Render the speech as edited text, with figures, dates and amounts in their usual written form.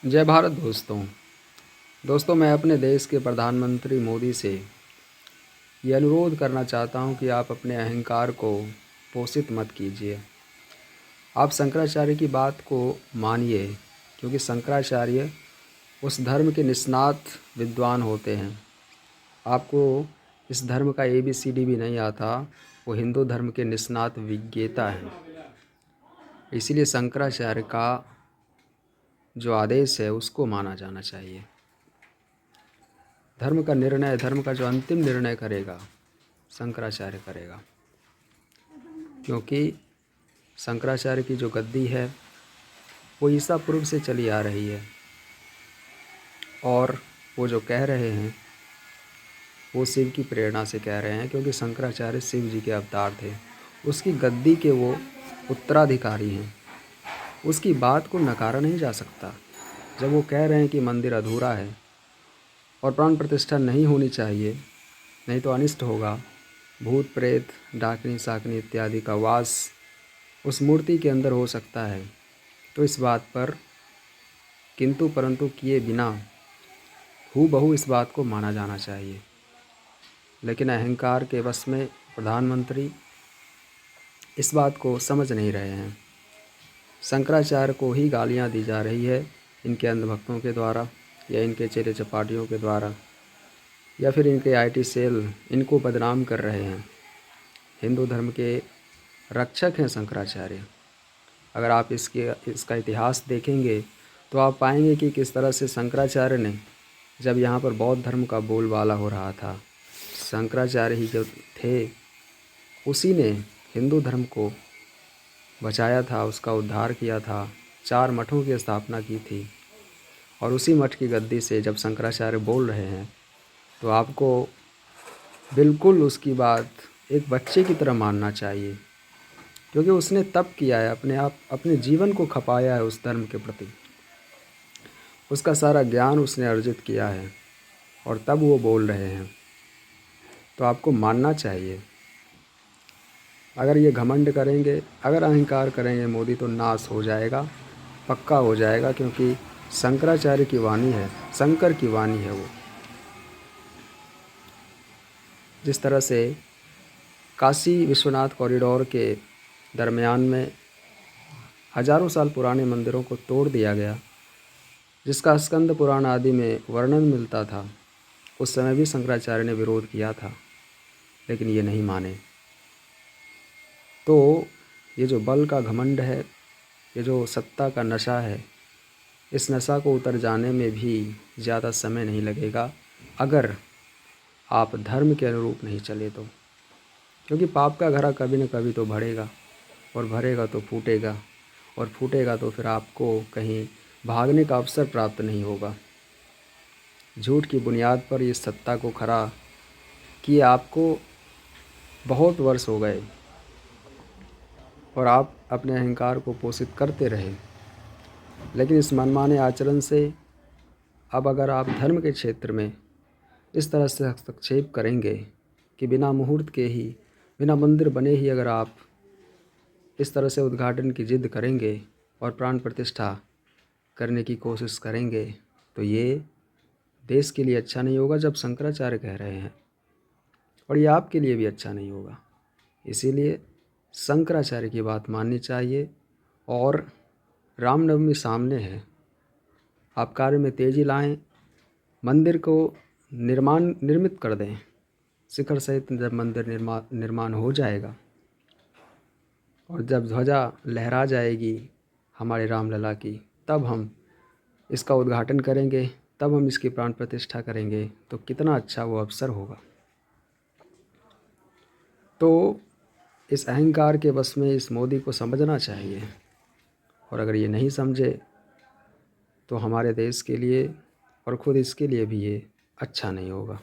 जय भारत दोस्तों। मैं अपने देश के प्रधानमंत्री मोदी से ये अनुरोध करना चाहता हूँ कि आप अपने अहंकार को पोषित मत कीजिए। आप शंकराचार्य की बात को मानिए, क्योंकि शंकराचार्य उस धर्म के निष्णात विद्वान होते हैं। आपको इस धर्म का ABCD भी नहीं आता, वो हिंदू धर्म के निष्णात विज्ञेता हैं। इसीलिए शंकराचार्य का जो आदेश है उसको माना जाना चाहिए। धर्म का जो अंतिम निर्णय करेगा शंकराचार्य करेगा, क्योंकि शंकराचार्य की जो गद्दी है वो ईसा पूर्व से चली आ रही है, और वो जो कह रहे हैं वो शिव की प्रेरणा से कह रहे हैं, क्योंकि शंकराचार्य शिव जी के अवतार थे। उसकी गद्दी के वो उत्तराधिकारी हैं। उसकी बात को नकारा नहीं जा सकता। जब वो कह रहे हैं कि मंदिर अधूरा है और प्राण प्रतिष्ठा नहीं होनी चाहिए, नहीं तो अनिष्ट होगा, भूत प्रेत डाकनी साकनी इत्यादि का वास उस मूर्ति के अंदर हो सकता है, तो इस बात पर किंतु परंतु किए बिना हूबहू इस बात को माना जाना चाहिए। लेकिन अहंकार के वश में प्रधानमंत्री इस बात को समझ नहीं रहे हैं। शंकराचार्य को ही गालियां दी जा रही है इनके अंधभक्तों के द्वारा, या इनके चेले चपाटियों के द्वारा, या फिर इनके IT सेल इनको बदनाम कर रहे हैं। हिंदू धर्म के रक्षक हैं शंकराचार्य। अगर आप इसका इतिहास देखेंगे तो आप पाएंगे कि किस तरह से शंकराचार्य ने, जब यहाँ पर बौद्ध धर्म का बोलबाला हो रहा था, शंकराचार्य ही जो थे उसी ने हिंदू धर्म को बचाया था, उसका उद्धार किया था, 4 मठों की स्थापना की थी। और उसी मठ की गद्दी से जब शंकराचार्य बोल रहे हैं तो आपको बिल्कुल उसकी बात एक बच्चे की तरह मानना चाहिए, क्योंकि उसने तप किया है, अपने जीवन को खपाया है उस धर्म के प्रति। उसका सारा ज्ञान उसने अर्जित किया है और तब वो बोल रहे हैं, तो आपको मानना चाहिए। अगर ये घमंड करेंगे, अगर अहंकार करेंगे मोदी, तो नाश हो जाएगा, पक्का हो जाएगा, क्योंकि शंकराचार्य की वाणी है, शंकर की वाणी है वो। जिस तरह से काशी विश्वनाथ कॉरिडोर के दरमियान में हजारों साल पुराने मंदिरों को तोड़ दिया गया, जिसका स्कंद पुराण आदि में वर्णन मिलता था, उस समय भी शंकराचार्य ने विरोध किया था, लेकिन ये नहीं माने। तो ये जो बल का घमंड है, ये जो सत्ता का नशा है, इस नशा को उतर जाने में भी ज़्यादा समय नहीं लगेगा, अगर आप धर्म के अनुरूप नहीं चले तो। क्योंकि पाप का घड़ा कभी न कभी तो भरेगा, और भरेगा तो फूटेगा, और फूटेगा तो फिर आपको कहीं भागने का अवसर प्राप्त नहीं होगा। झूठ की बुनियाद पर इस सत्ता को खड़ा किए आपको बहुत वर्ष हो गए, और आप अपने अहंकार को पोषित करते रहे। लेकिन इस मनमाने आचरण से अब अगर आप धर्म के क्षेत्र में इस तरह से हस्तक्षेप करेंगे कि बिना मुहूर्त के ही, बिना मंदिर बने ही अगर आप इस तरह से उद्घाटन की जिद करेंगे और प्राण प्रतिष्ठा करने की कोशिश करेंगे, तो ये देश के लिए अच्छा नहीं होगा, जब शंकराचार्य कह रहे हैं, और ये आपके लिए भी अच्छा नहीं होगा। इसीलिए शंकराचार्य की बात माननी चाहिए। और रामनवमी सामने है, आप कार्य में तेज़ी लाएं, मंदिर को निर्मित कर दें। शिखर सहित जब मंदिर निर्माण हो जाएगा और जब ध्वजा लहरा जाएगी हमारे रामलला की, तब हम इसका उद्घाटन करेंगे, तब हम इसकी प्राण प्रतिष्ठा करेंगे, तो कितना अच्छा वो अवसर होगा। तो इस अहंकार के वश में इस मोदी को समझना चाहिए, और अगर ये नहीं समझे तो हमारे देश के लिए और ख़ुद इसके लिए भी ये अच्छा नहीं होगा।